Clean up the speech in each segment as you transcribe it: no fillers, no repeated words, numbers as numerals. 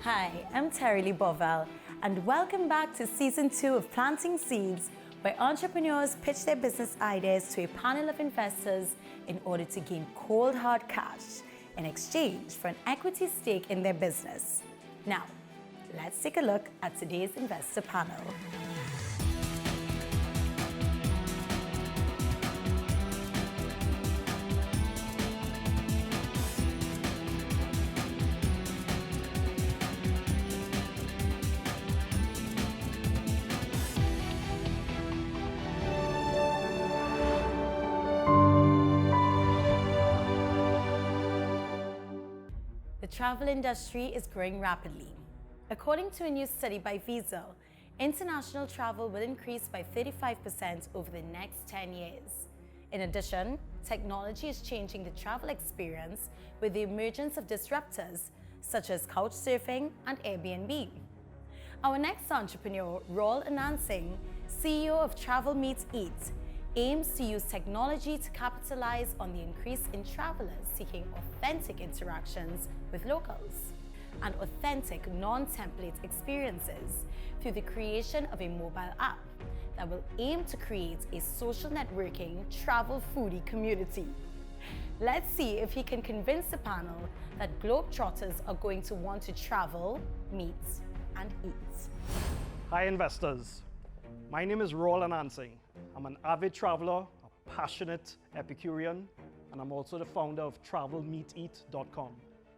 Hi, I'm Terry Lee Bovel, and welcome back to Season 2 of Planting Seeds, where entrepreneurs pitch their business ideas to a panel of investors in order to gain cold hard cash in exchange for an equity stake in their business. Now, let's take a look at today's investor panel. The travel industry is growing rapidly. According to a new study by Visa, international travel will increase by 35% over the next 10 years. In addition, technology is changing the travel experience with the emergence of disruptors such as couchsurfing and Airbnb. Our next entrepreneur, Raul Anansing, CEO of Travel Meet Eat, aims to use technology to capitalize on the increase in travelers seeking authentic interactions with locals and authentic non-template experiences through the creation of a mobile app that will aim to create a social networking travel foodie community. Let's see if he can convince the panel that globetrotters are going to want to travel, meet, and eat. Hi investors, my name is Raul Anansing. I'm an avid traveler, a passionate Epicurean, and I'm also the founder of TravelMeetEat.com,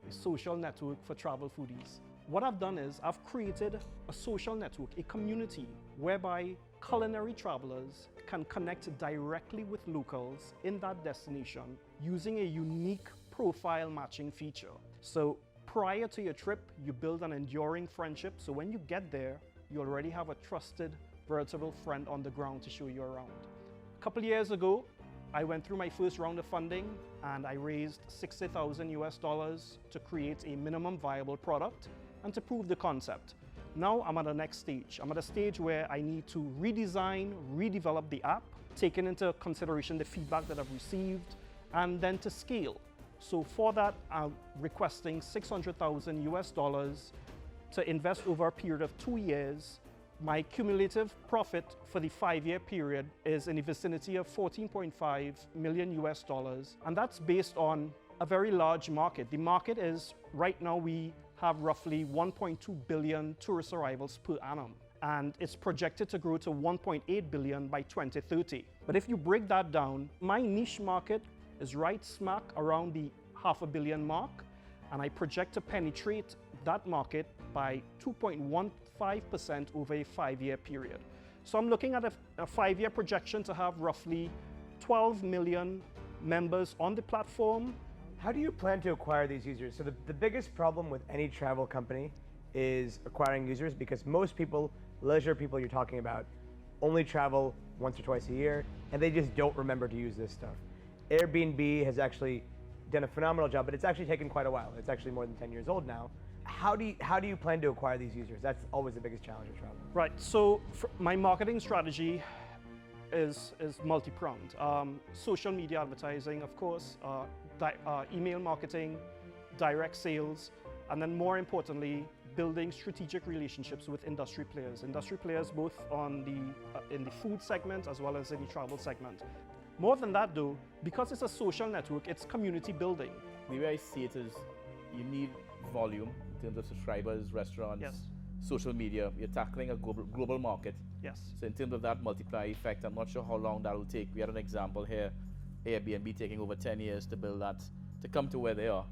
a social network for travel foodies. What I've done is I've created a social network, a community whereby culinary travelers can connect directly with locals in that destination using a unique profile matching feature. So prior to your trip, you build an enduring friendship. So when you get there, you already have a trusted veritable friend on the ground to show you around. A couple years ago, I went through my first round of funding and I raised $60,000 to create a minimum viable product and to prove the concept. Now I'm at the next stage. I'm at a stage where I need to redesign, redevelop the app, taking into consideration the feedback that I've received, and then to scale. So for that, I'm requesting $600,000 to invest over a period of 2 years. My cumulative profit for the 5-year period is in the vicinity of $14.5 million, and that's based on a very large market. The market is, right now we have roughly 1.2 billion tourist arrivals per annum, and it's projected to grow to 1.8 billion by 2030. But if you break that down, my niche market is right smack around the $500 million mark, and I project to penetrate that market by 2.15% over a 5-year period. So I'm looking at a 5-year projection to have roughly 12 million members on the platform. How do you plan to acquire these users? So the biggest problem with any travel company is acquiring users, because most people, leisure people you're talking about, only travel once or twice a year, and they just don't remember to use this stuff. Airbnb has actually done a phenomenal job, but it's actually taken quite a while. It's actually more than 10 years old now. How do you plan to acquire these users? That's always the biggest challenge of travel. Right, so my marketing strategy is multi-pronged. Social media advertising, of course, email marketing, direct sales, and then more importantly, building strategic relationships with industry players. Industry players both in the food segment as well as in the travel segment. More than that though, because it's a social network, it's community building. The way I see it is you need volume in terms of subscribers, restaurants, Yes. social media. You're tackling a global market. Yes. So in terms of that multiplier effect, I'm not sure how long that will take. We had an example here, Airbnb taking over 10 years to build that, to come to where they are.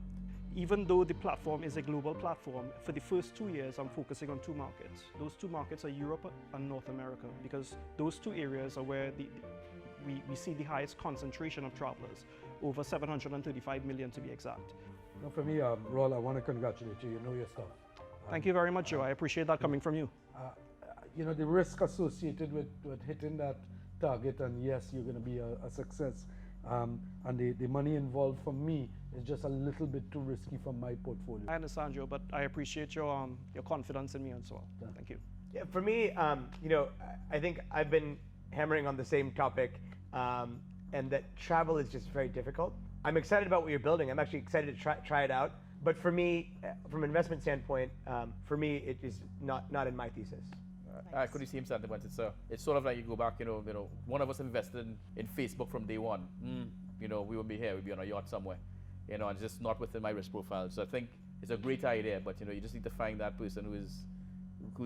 Even though the platform is a global platform, for the first 2 years, I'm focusing on 2 markets. Those 2 markets are Europe and North America, because those 2 areas are where we see the highest concentration of travelers, over 735 million to be exact. Now for me, Raul, I want to congratulate you. You know your stuff. Thank you very much, Joe. I appreciate that coming from you. You know, the risk associated with hitting that target, and yes, you're going to be a success. And the money involved for me is just a little bit too risky from my portfolio. I understand, Joe, but I appreciate your confidence in me as well. Yeah. Thank you. Yeah, for me, you know, I think I've been hammering on the same topic, and that travel is just very difficult. I'm excited about what you're building. I'm actually excited to try it out. But for me, from an investment standpoint, for me, it is not in my thesis. I could see him sentiment. It's sort of like you go back, one of us invested in Facebook from day one. We wouldn't be here, we'd be on a yacht somewhere. And it's just not within my risk profile. So I think it's a great idea, but you just need to find that person who's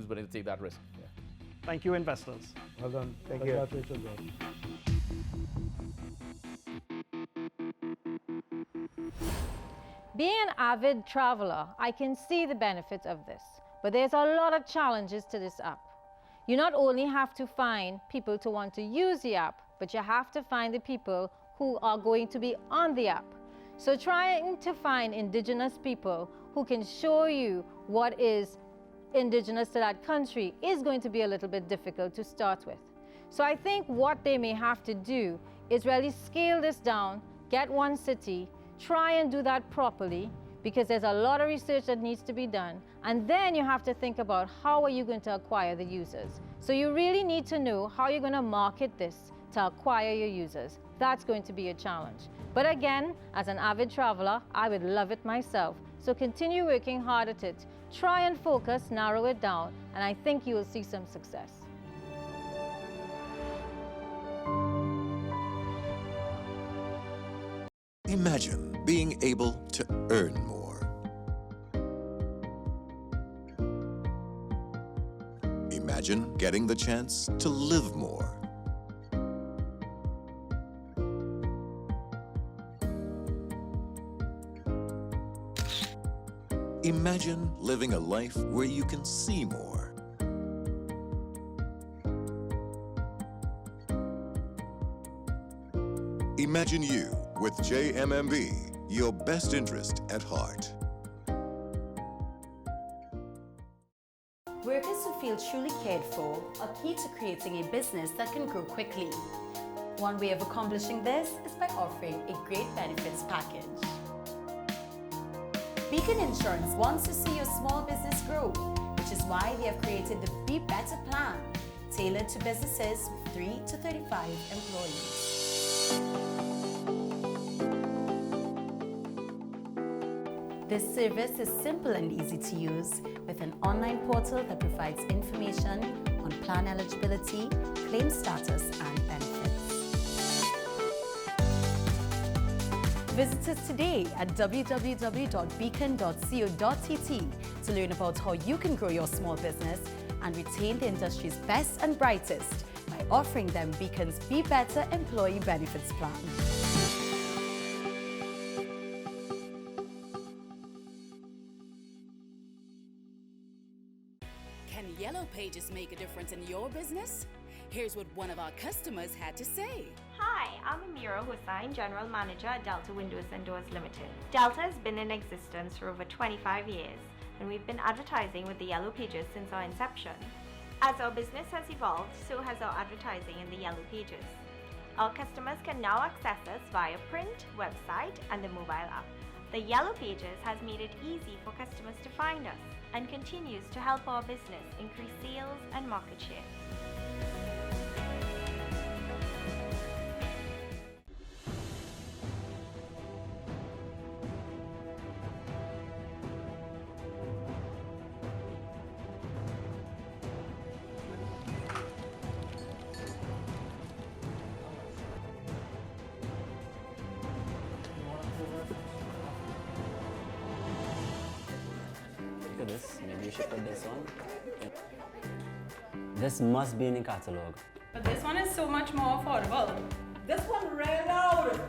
willing to take that risk. Yeah. Thank you, investors. Well done. Thank you. Congratulations, Rob. Being an avid traveler, I can see the benefits of this, but there's a lot of challenges to this app. You not only have to find people to want to use the app, but you have to find the people who are going to be on the app. So trying to find indigenous people who can show you what is indigenous to that country is going to be a little bit difficult to start with. So I think what they may have to do is really scale this down, get one city, try and do that properly, because there's a lot of research that needs to be done, and then you have to think about how are you going to acquire the users. So you really need to know how you're going to market this to acquire your users. That's going to be a challenge. But again, as an avid traveler, I would love it myself. So continue working hard at it. Try and focus, narrow it down, and I think you will see some success. Imagine being able to earn more. Imagine getting the chance to live more. Imagine living a life where you can see more. Imagine you with JMMB, your best interest at heart. Workers who feel truly cared for are key to creating a business that can grow quickly. One way of accomplishing this is by offering a great benefits package. Beacon Insurance wants to see your small business grow, which is why we have created the Be Better plan, tailored to businesses with 3 to 35 employees. This service is simple and easy to use, with an online portal that provides information on plan eligibility, claim status, and benefits. Visit us today at www.beacon.co.tt to learn about how you can grow your small business and retain the industry's best and brightest by offering them Beacon's Be Better Employee Benefits Plan. Can Yellow Pages make a difference in your business? Here's what one of our customers had to say. Hi, I'm Amira Hussain, General Manager at Delta Windows and Doors Limited. Delta has been in existence for over 25 years, and we've been advertising with the Yellow Pages since our inception. As our business has evolved, so has our advertising in the Yellow Pages. Our customers can now access us via print, website, and the mobile app. The Yellow Pages has made it easy for customers to find us and continues to help our business increase sales and market share. Look at this. Maybe you should put this on. This must be in the catalog. But this one is so much more affordable. This one ran out.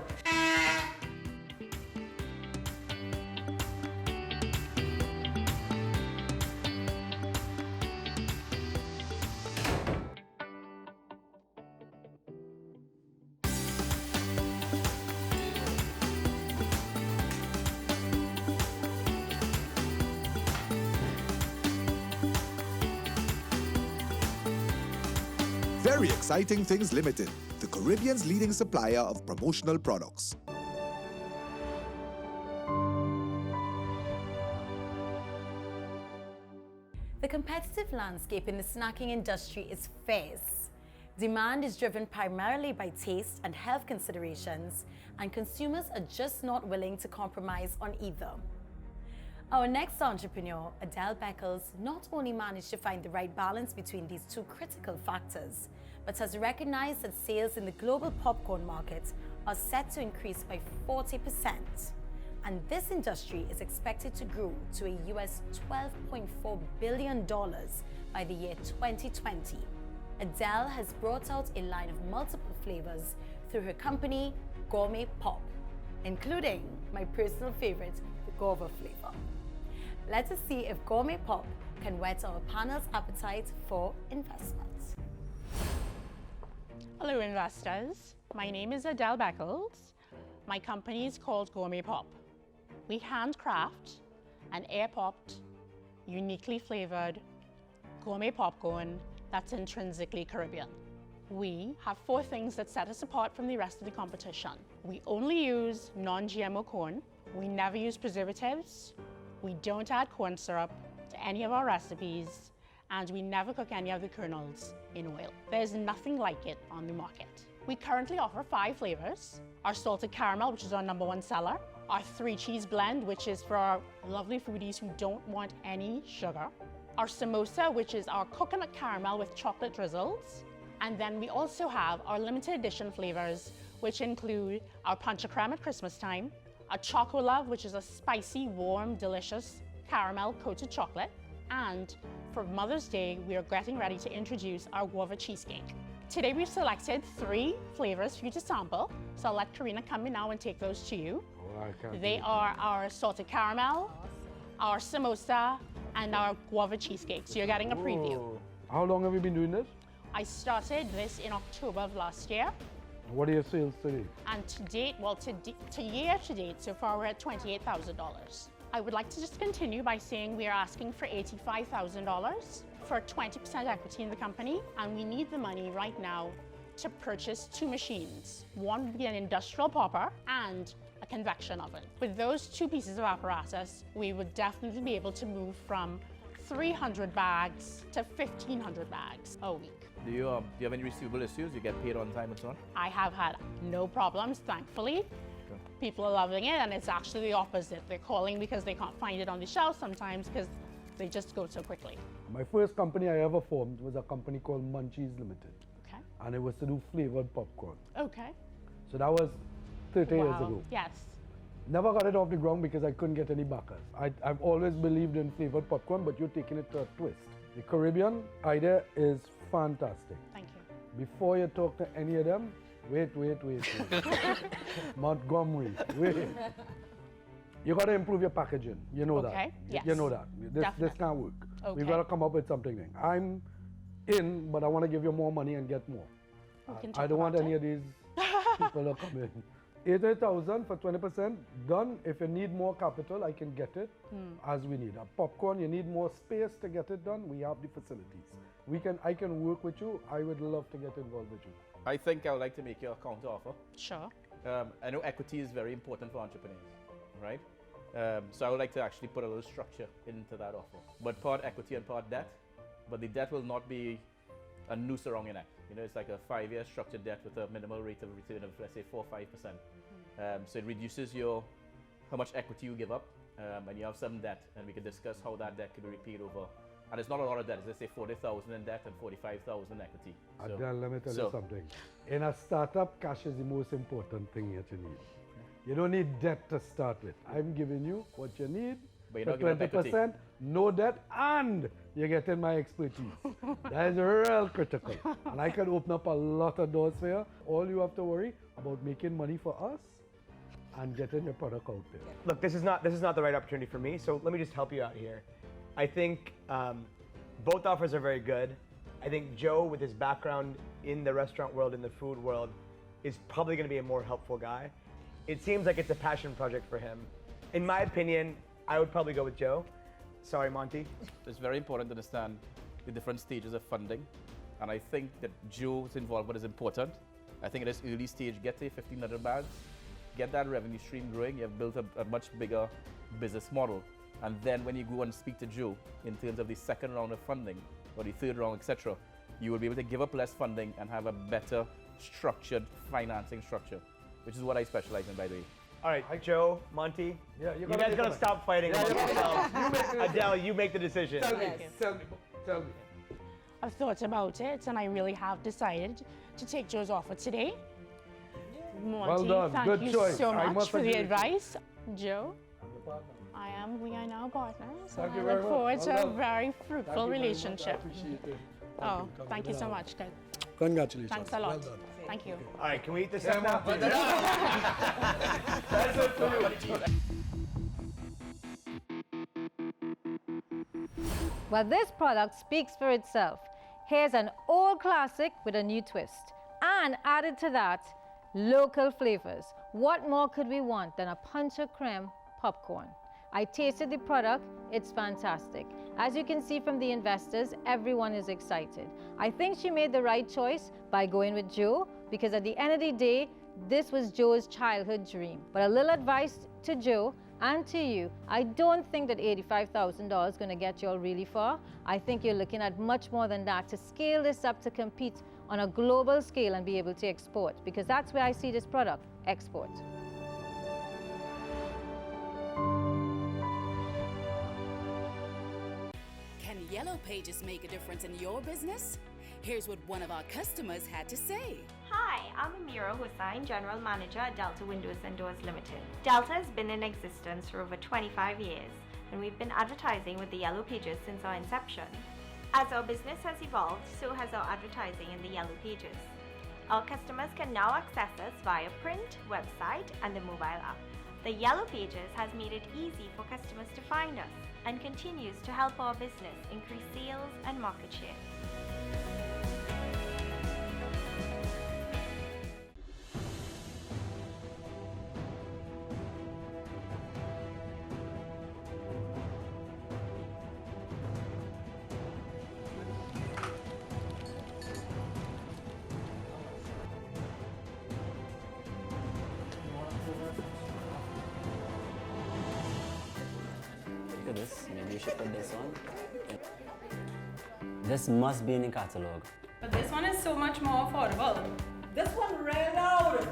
Very Exciting Things Limited, the Caribbean's leading supplier of promotional products. The competitive landscape in the snacking industry is fierce. Demand is driven primarily by taste and health considerations, and consumers are just not willing to compromise on either. Our next entrepreneur, Adele Beckles, not only managed to find the right balance between these two critical factors, but has recognized that sales in the global popcorn market are set to increase by 40%. And this industry is expected to grow to a US $12.4 billion by the year 2020. Adele has brought out a line of multiple flavors through her company, Gourmet Pop, including my personal favorite, the guava flavor. Let us see if Gourmet Pop can whet our panel's appetite for investments. Hello investors, my name is Adele Beckles. My company is called Gourmet Pop. We handcraft an air-popped, uniquely flavored gourmet popcorn that's intrinsically Caribbean. We have 4 things that set us apart from the rest of the competition. We only use non-GMO corn, we never use preservatives, we don't add corn syrup to any of our recipes, and we never cook any of the kernels in oil. There's nothing like it on the market. We currently offer 5 flavors. Our salted caramel, which is our #1 seller. Our 3 cheese blend, which is for our lovely foodies who don't want any sugar. Our samosa, which is our coconut caramel with chocolate drizzles. And then we also have our limited edition flavors, which include our pancha creme at Christmas time, a choco love, which is a spicy, warm, delicious caramel coated chocolate. And for Mother's Day, we are getting ready to introduce our guava cheesecake. Today we've selected 3 flavors for you to sample. So I'll let Karina come in now and take those to you. They are our salted caramel, our samosa, and our guava cheesecake. So you're getting a preview. How long have you been doing this? I started this in October of last year. What are your sales today? And to date, well, to year to date, so far we're at $28,000. I would like to just continue by saying we are asking for $85,000 for 20% equity in the company, and we need the money right now to purchase 2 machines. One would be an industrial popper and a convection oven. With those 2 pieces of apparatus, we would definitely be able to move from 300 bags to 1,500 bags a week. Do you have any receivable issues? You get paid on time and so on? I have had no problems, thankfully. Okay. People are loving it, and it's actually the opposite. They're calling because they can't find it on the shelf sometimes because they just go so quickly. My first company I ever formed was a company called Munchies Limited. Okay. And it was to do flavored popcorn. Okay. So that was 30 years ago. Yes. Never got it off the ground because I couldn't get any backers. I've always believed in flavored popcorn, but you're taking it to a twist. The Caribbean idea is fantastic. Thank you. Before you talk to any of them, wait. Montgomery, wait. You got to improve your packaging. You know that. Yes. You know that. This can't work. Okay. We've got to come up with something. I'm in, but I want to give you more money and get more. I don't want any of these people to come in. 80,000 for 20% done. If you need more capital, I can get it as we need. A popcorn, you need more space to get it done. We have the facilities. I can work with you. I would love to get involved with you. I think I would like to make you a counter offer. Sure. I know equity is very important for entrepreneurs, right? So I would like to actually put a little structure into that offer. But part equity and part debt. But the debt will not be a noose around your neck. You know, it's like a 5-year structured debt with a minimal rate of return of, let's say, 4 or 5%. So it reduces how much equity you give up, and you have some debt, and we can discuss how that debt could be repaid over. And it's not a lot of debt. It's, let's say, 40,000 in debt and 45,000 equity. Adele, let me tell you something. In a startup, cash is the most important thing that you need. You don't need debt to start with. I'm giving you what you need for 20%, no debt, and you're getting my expertise. That is real critical. And I can open up a lot of doors for you. All you have to worry about making money for us and getting your product out there. Look, this is not the right opportunity for me, so let me just help you out here. I think both offers are very good. I think Joe, with his background in the restaurant world, in the food world, is probably going to be a more helpful guy. It seems like it's a passion project for him. In my opinion, I would probably go with Joe. Sorry, Monty. It's very important to understand the different stages of funding. And I think that Joe's involvement is important. I think at this early stage, get to 1,500 bags, get that revenue stream growing. You have built a much bigger business model. And then when you go and speak to Joe in terms of the second round of funding or the third round, etc., you will be able to give up less funding and have a better structured financing structure, which is what I specialize in, by the way. All right, Joe, Monty, Yeah, you guys gotta stop fighting amongst yourselves. Adele, you make the decision. Tell me. I've thought about it and I really have decided to take Joe's offer today. Monty, Well done. thank Good you choice. so I much must for the agree. advice. Joe, we are now partners. And I look forward to a very fruitful relationship. Oh, thank you so much. Good. Congratulations. Thanks a lot. Well done. Thank you. All right, can we eat this stuff now? That's it for you. Well, this product speaks for itself. Here's an old classic with a new twist. And added to that, local flavors. What more could we want than a punch of creme popcorn? I tasted the product, it's fantastic. As you can see from the investors, everyone is excited. I think she made the right choice by going with Joe, because at the end of the day, this was Joe's childhood dream. But a little advice to Joe and to you, I don't think that $85,000 is going to get you all really far. I think you're looking at much more than that to scale this up to compete on a global scale and be able to export, because that's where I see this product, export. Can Yellow Pages make a difference in your business? Here's what one of our customers had to say. Hi, I'm Amira Hussain, General Manager at Delta Windows and Doors Limited. Delta has been in existence for over 25 years, and we've been advertising with the Yellow Pages since our inception. As our business has evolved, so has our advertising in the Yellow Pages. Our customers can now access us via print, website, and the mobile app. The Yellow Pages has made it easy for customers to find us and continues to help our business increase sales and market share. Look at this. Maybe you should put this on. This must be in the catalog. But this one is so much more affordable. This one ran out.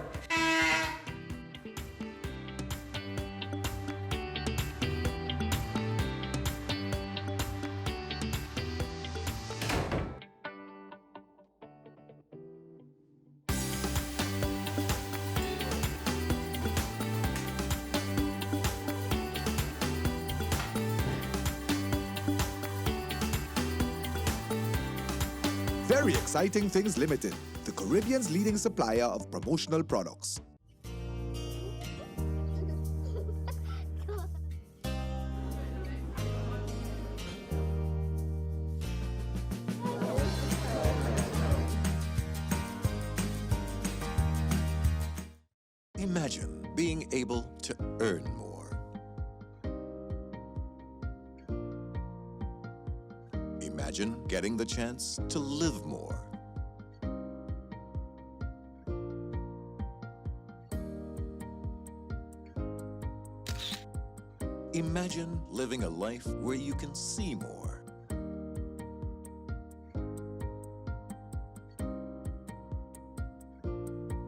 Very Exciting Things Limited, the Caribbean's leading supplier of promotional products. Imagine being able to earn more. Imagine getting the chance to live more. Imagine living a life where you can see more.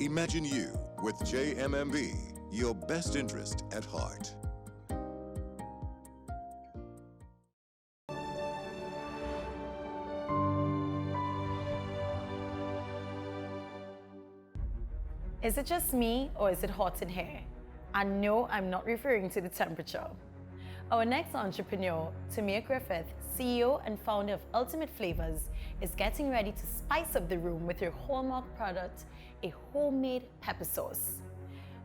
Imagine you with JMMB, your best interest at heart. Is it just me, or is it hot in here? And no, I'm not referring to the temperature. Our next entrepreneur, Tamia Griffith, CEO and founder of Ultimate Flavors, is getting ready to spice up the room with her hallmark product, a homemade pepper sauce.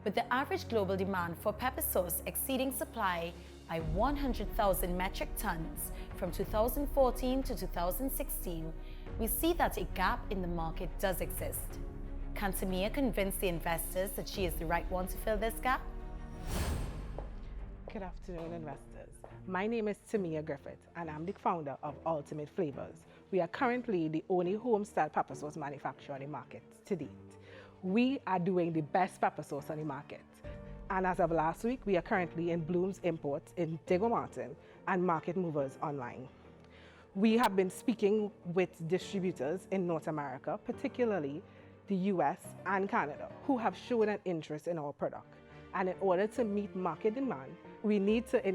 With the average global demand for pepper sauce exceeding supply by 100,000 metric tons from 2014 to 2016, we see that a gap in the market does exist. Can Tamia convince the investors that she is the right one to fill this gap? Good afternoon, investors. My name is Tamia Griffith, and I'm the founder of Ultimate Flavors. We are currently the only home-style pepper sauce manufacturer on the market to date. We are doing the best pepper sauce on the market. And as of last week, we are currently in Bloom's Imports in Diego Martin and Market Movers online. We have been speaking with distributors in North America, particularly the US and Canada, who have shown an interest in our product. And in order to meet market demand, we need to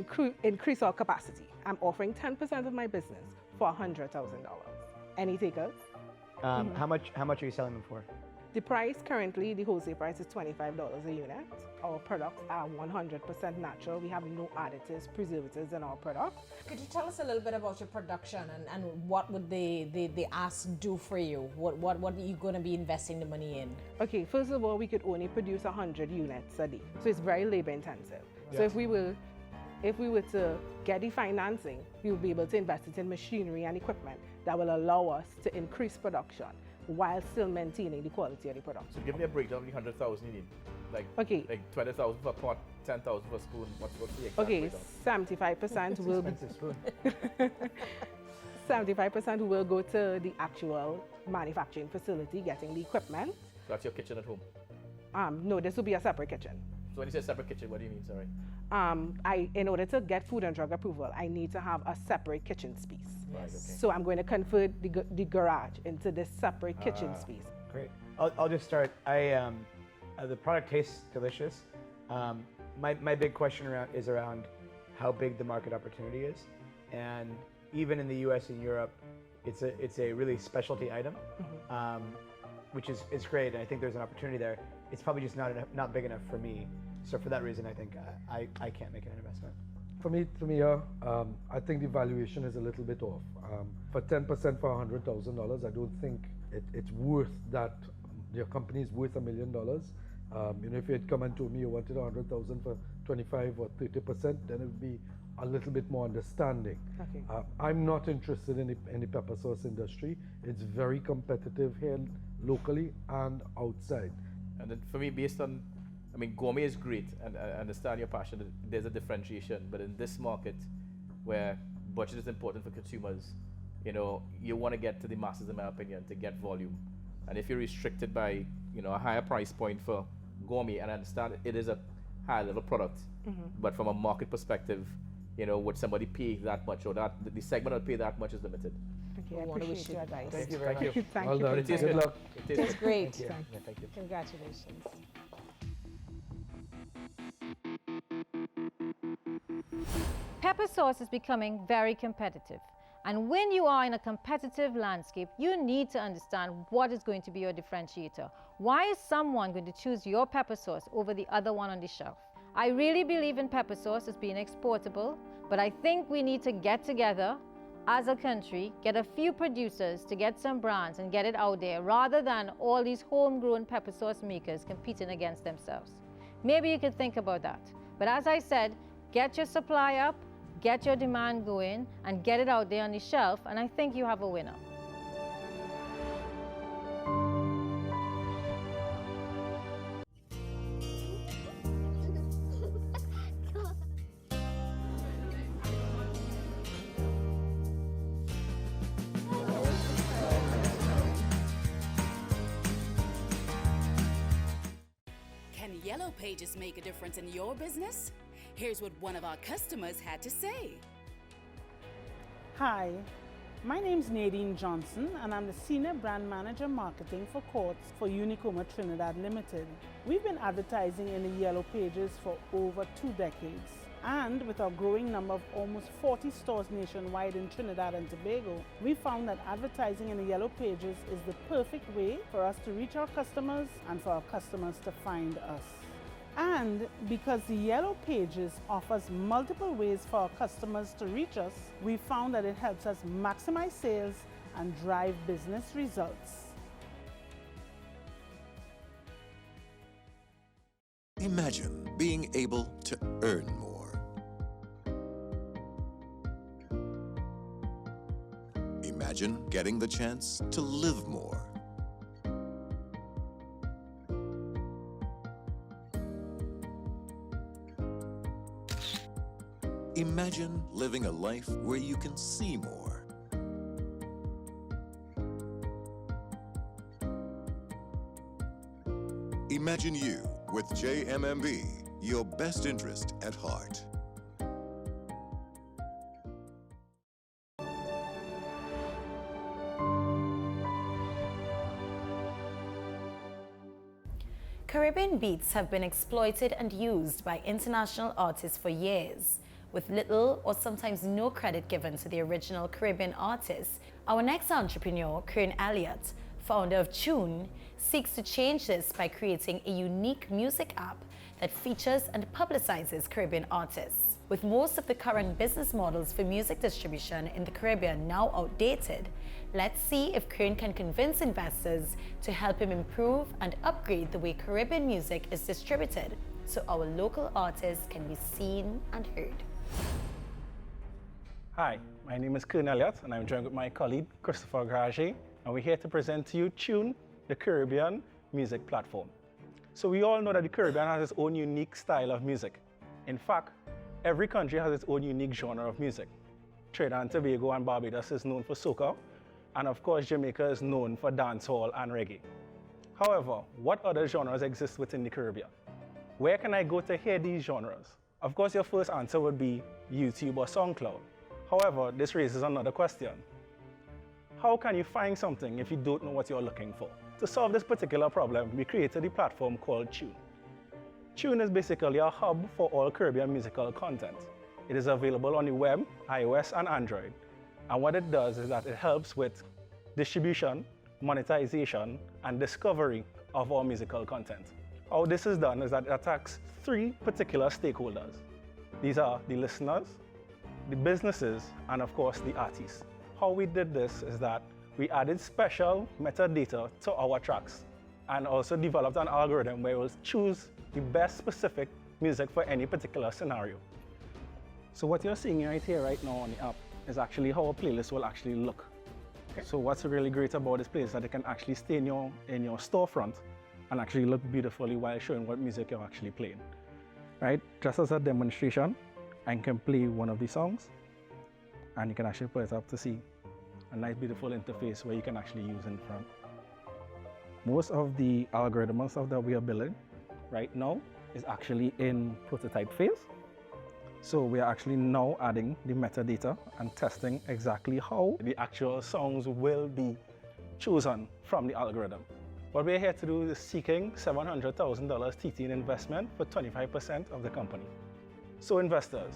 increase our capacity. I'm offering 10% of my business for $100,000. Any takers? How much are you selling them for? The price currently, the wholesale price is $25 a unit. Our products are 100% natural. We have no additives, preservatives in our products. Could you tell us a little bit about your production and what would the ask do for you? What are you going to be investing the money in? Okay, first of all, we could only produce 100 units a day. So it's very labor intensive. So if we were to get the financing, we will be able to invest it in machinery and equipment that will allow us to increase production while still maintaining the quality of the product. So give me a breakdown of the 100,000 you need. Like 20,000 for pot, 10,000 for spoon. What's the exact breakdown? 75% will be 75% will go to the actual manufacturing facility, getting the equipment. So that's your kitchen at home? No, this will be a separate kitchen. So when you say separate kitchen, what do you mean, sorry? In order to get Food and Drug approval, I need to have a separate kitchen space. Right, okay. So I'm going to convert the garage into this separate kitchen space. Great. I'll just start. The product tastes delicious. My big question is around how big the market opportunity is, and even in the U.S. and Europe, it's a really specialty item, which is great. And I think there's an opportunity there. It's probably just not big enough for me. So for that reason, I think I can't make an investment. For me, I think the valuation is a little bit off. For 10% for $100,000, I don't think it's worth that. Your company is worth $1 million. If you had come and told me you wanted $100,000 for 25 or 30%, then it would be a little bit more understanding. Okay. I'm not interested in the pepper sauce industry. It's very competitive here locally and outside. And then for me, based on, Gourmet is great, and I understand your passion. There's a differentiation, but in this market, where budget is important for consumers, you want to get to the masses, in my opinion, to get volume. And if you're restricted by, a higher price point for Gourmet, and I understand it is a higher level product, but from a market perspective, would somebody pay that much, or that the segment will pay that much is limited. Okay, I appreciate your advice. Thank you very much. Thank Well you. done. It tastes Good good. luck. It tastes It's great. Thank you. Congratulations. Pepper sauce is becoming very competitive. And when you are in a competitive landscape, you need to understand what is going to be your differentiator. Why is someone going to choose your pepper sauce over the other one on the shelf? I really believe in pepper sauce as being exportable, but I think we need to get together as a country, get a few producers to get some brands and get it out there, rather than all these homegrown pepper sauce makers competing against themselves. Maybe you could think about that. But as I said, get your supply up, get your demand going, and get it out there on the shelf, and I think you have a winner. Can Yellow Pages make a difference in your business? Here's what one of our customers had to say. Hi, my name's Nadine Johnson, and I'm the Senior Brand Manager Marketing for Quartz for Unicoma Trinidad Limited. We've been advertising in the Yellow Pages for over 2 decades. And with our growing number of almost 40 stores nationwide in Trinidad and Tobago, we found that advertising in the Yellow Pages is the perfect way for us to reach our customers and for our customers to find us. And because the Yellow Pages offers multiple ways for our customers to reach us, we found that it helps us maximize sales and drive business results. Imagine being able to earn more. Imagine getting the chance to live more. Imagine living a life where you can see more. Imagine you with JMMB, your best interest at heart. Caribbean beats have been exploited and used by international artists for years, with little or sometimes no credit given to the original Caribbean artists. Our next entrepreneur, Kern Elliott, founder of Tune, seeks to change this by creating a unique music app that features and publicizes Caribbean artists. With most of the current business models for music distribution in the Caribbean now outdated, let's see if Kern can convince investors to help him improve and upgrade the way Caribbean music is distributed so our local artists can be seen and heard. Hi, my name is Kern Elliott, and I'm joined with my colleague Christopher Garage, and we're here to present to you Tune, the Caribbean music platform. So we all know that the Caribbean has its own unique style of music. In fact, every country has its own unique genre of music. Trinidad and Tobago and Barbados is known for soca, and of course Jamaica is known for dancehall and reggae. However, what other genres exist within the Caribbean? Where can I go to hear these genres? Of course, your first answer would be YouTube or SoundCloud. However, this raises another question. How can you find something if you don't know what you're looking for? To solve this particular problem, we created a platform called Tune. Tune is basically a hub for all Caribbean musical content. It is available on the web, iOS, and Android. And what it does is that it helps with distribution, monetization, and discovery of our musical content. How this is done is that it attacks three particular stakeholders. These are the listeners, the businesses, and of course the artists. How we did this is that we added special metadata to our tracks and also developed an algorithm where we'll choose the best specific music for any particular scenario. So what you're seeing right here, right now on the app, is actually how a playlist will actually look. Okay. So what's really great about this playlist is that it can actually stay in your storefront and actually look beautifully while showing what music you're actually playing. Right? Just as a demonstration, I can play one of these songs, and you can actually put it up to see a nice beautiful interface where you can actually use in front. Most of the algorithm and stuff that we are building right now is actually in prototype phase. So we are actually now adding the metadata and testing exactly how the actual songs will be chosen from the algorithm. What we're here to do is seeking $700,000 TT in investment for 25% of the company. So investors,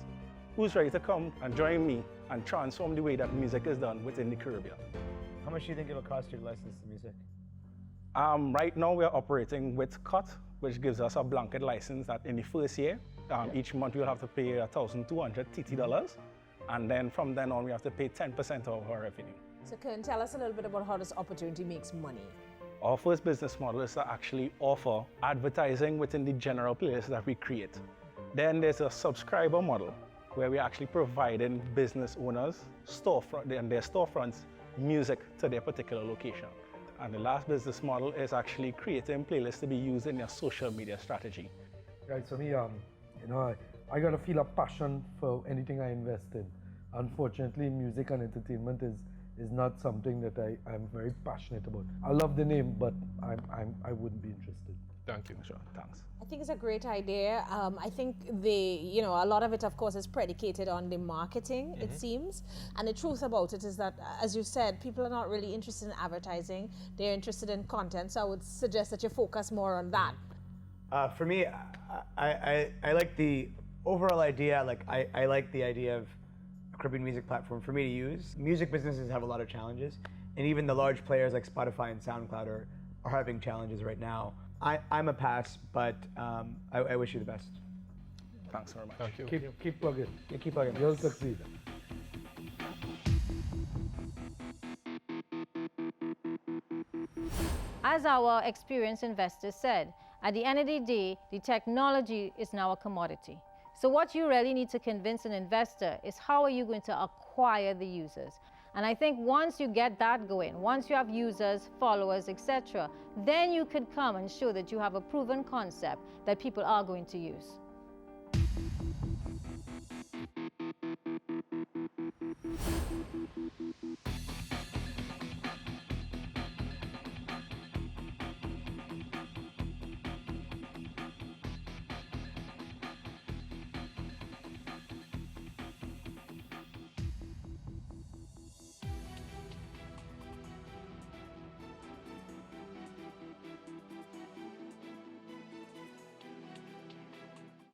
who's ready to come and join me and transform the way that music is done within the Caribbean? How much do you think it'll cost you to license the music? Right now we're operating with CUT, which gives us a blanket license that in the first year, each month we'll have to pay $1,200 TT dollars, and then from then on we have to pay 10% of our revenue. So Kern, tell us a little bit about how this opportunity makes money. Our first business model is to actually offer advertising within the general playlist that we create. Then there's a subscriber model where we're actually providing business owners and their storefronts music to their particular location. And the last business model is actually creating playlists to be used in your social media strategy. Right, so me, I gotta feel a passion for anything I invest in. Unfortunately, music and entertainment is not something that I'm very passionate about. I love the name, but I wouldn't be interested. Thank you. Sure, thanks. I think it's a great idea. I think a lot of it, of course, is predicated on the marketing, it seems. And the truth about it is that, as you said, people are not really interested in advertising. They're interested in content. So I would suggest that you focus more on that. For me, I like the overall idea. I like the idea of a Caribbean music platform for me to use. Music businesses have a lot of challenges, and even the large players like Spotify and SoundCloud are having challenges right now. I'm a pass, but I wish you the best. Thanks very much. Thank you. Keep plugging. Yeah, keep plugging. You'll succeed. As our experienced investors said, at the end of the day, the technology is now a commodity. So what you really need to convince an investor is how are you going to acquire the users? And I think once you get that going, once you have users, followers, etc., then you could come and show that you have a proven concept that people are going to use.